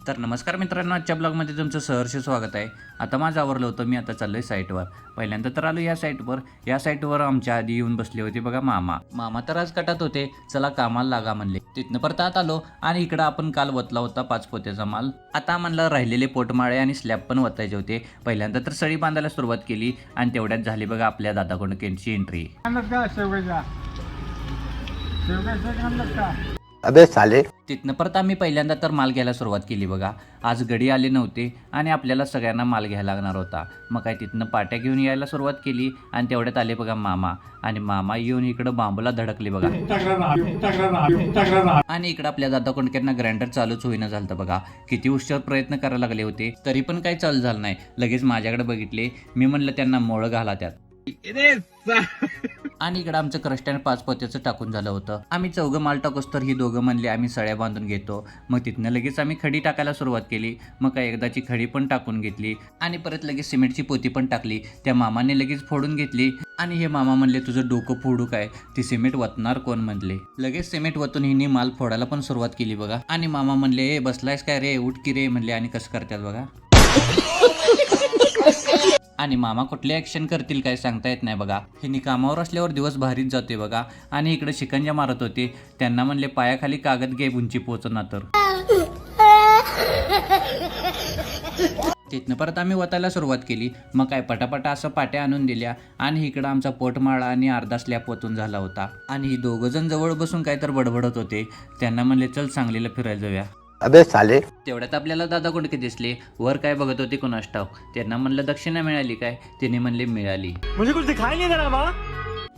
तर नमस्कार मित्रांनो, आजच्या ब्लॉगमध्ये तुमचं सहर्ष स्वागत आहे. आता माझं आवरलं होतं, मी आता चाललो आहे साईटवर. पहिल्यांदा तर आलो या साईटवर आमच्या आधी येऊन बसले होते बघा मामा तर आज कटात होते, चला कामाला लागा म्हणले. तिथनं परत आत आलो आणि इकडं आपण काल वतला होता 5 पोत्याचा माल. आता म्हणलं राहिलेले पोटमाळे आणि स्लॅब पण वतायचे होते. पहिल्यांदा तर सळी बांधायला सुरुवात केली आणि तेवढ्यात झाली बघा आपल्या दादा कोंडकेंची एंट्री. अबे साले. तिथनं परत आम्ही पहिल्यांदा तर माल घ्यायला सुरुवात केली बघा. आज गडी आले नव्हते आणि आपल्याला सगळ्यांना माल घ्यायला लागणार होता. मग काय तिथनं पाट्या घेऊन यायला सुरुवात केली आणि तेवढ्यात आले बघा मामा. आणि मामा येऊन इकडं बांबूला धडकले बघा. आणि इकडं आपल्या दादा कोंडक्यांना ग्राइंडर चालूच होईना झालं बघा. किती उशीर प्रयत्न करायला लागले होते तरी पण काही चालू झालं नाही. लगेच माझ्याकडे बघितले. मी म्हणलं त्यांना मोळ घाला त्यात. आणि इकडं आमचं क्रस्टॅन 5 पोत्याचं टाकून झालं होतं. आम्ही चौघं माल टाकूस तर ही दोघं म्हणले आम्ही सळ्या बांधून घेतो. मग तिथनं लगेच आम्ही खडी टाकायला सुरुवात केली. मग काय एकदाची खडी पण टाकून घेतली आणि परत लगेच सिमेंटची पोती पण टाकली. त्या मामाने लगेच फोडून घेतली आणि हे मामा म्हणले तुझं डोकं फोडू काय, ती सिमेंट वतणार कोण म्हणले. लगेच सिमेंट वतून हिने माल फोडायला पण सुरुवात केली बघा. आणि मामा म्हणले ए बसलायस काय रे, उठ की रे म्हणले. आणि कसं करतात बघा. आणि मामा कुठली ऍक्शन करतील काय सांगता येत नाही बघा. हिनी कामावर असल्यावर दिवस भारीच जाते बघा. आणि इकडे शिकंजा मारत होते. त्यांना म्हणले पायाखाली कागद घे उंची पोचना तर. तिथनं परत आम्ही वतायला सुरुवात केली. मग काय पटापटा असं पाट्या आणून दिल्या आणि इकडं आमचा पोटमाळा आणि अर्धा स्लॅब ओतून झाला होता. आणि ही दोघं जण जवळ बसून काय तर बडबडत होते. त्यांना म्हणले चल सांगलीला फिरायला जाऊया. अबे साले. तेवढ्यात आपल्याला दादा कोंडके दिसले. वर काय बघत होते कोणास ठाऊक. त्यांना म्हणलं दक्षिणा मिळाली काय, त्याने म्हणले मिळाली. मुझे कुछ दिखाई नहीं दे रहा माँ.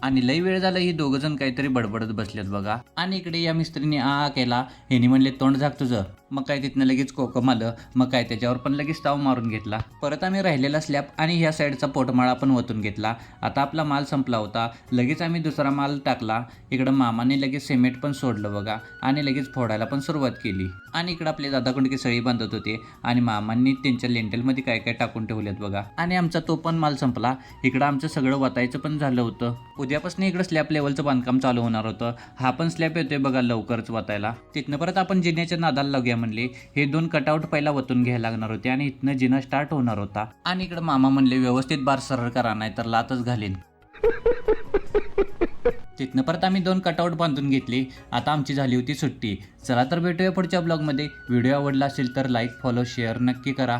आणि लई वेळ झाला ही दोघं जण काहीतरी बडबडत बसलेत बघा. आणि इकडे या मिस्त्रीने आ केला. ह्यानी म्हणले तोंड झाक तुझं. मग काय तिथनं लगेच कोकम आलं. मग काय त्याच्यावर पण लगेच ताव मारून घेतला. परत आम्ही राहिलेला स्लॅब आणि ह्या साईडचा पोटमाळा पण वतून घेतला. आता आपला माल संपला होता. लगेच आम्ही दुसरा माल टाकला. इकडं मामाने लगेच सिमेंट पण सोडलं बघा आणि लगेच फोडायला पण सुरुवात केली. आणि इकडं आपले दादा कोंडके सळी बांधत होते आणि मामांनी त्यांच्या लेंटेलमध्ये काय काय टाकून ठेवलेत बघा. आणि आमचा तो पण माल संपला. इकडं आमचं सगळं वतायचं पण झालं होतं. उद्यापासून इकडं स्लॅब लेवलचं बांधकाम चालू होणार होतं. हा पण स्लॅब येतोय बघा लवकरच वतायला. तिथनं परत आपण जिन्याच्या नादाला लागूया म्हणले. हे 2 कटआउट पहिला वतून घ्यायला लागणार होते आणि इथनं जिना स्टार्ट होणार होता. आणि इकडं मामा म्हणले व्यवस्थित बार सरळ करा नाही तर लातच घालीन. तिथनं परत आम्ही 2 कटआउट बांधून घेतली. आता आमची झाली होती सुट्टी. चला तर भेटूया पुढच्या ब्लॉगमध्ये. व्हिडिओ आवडला असेल तर लाईक फॉलो शेअर नक्की करा.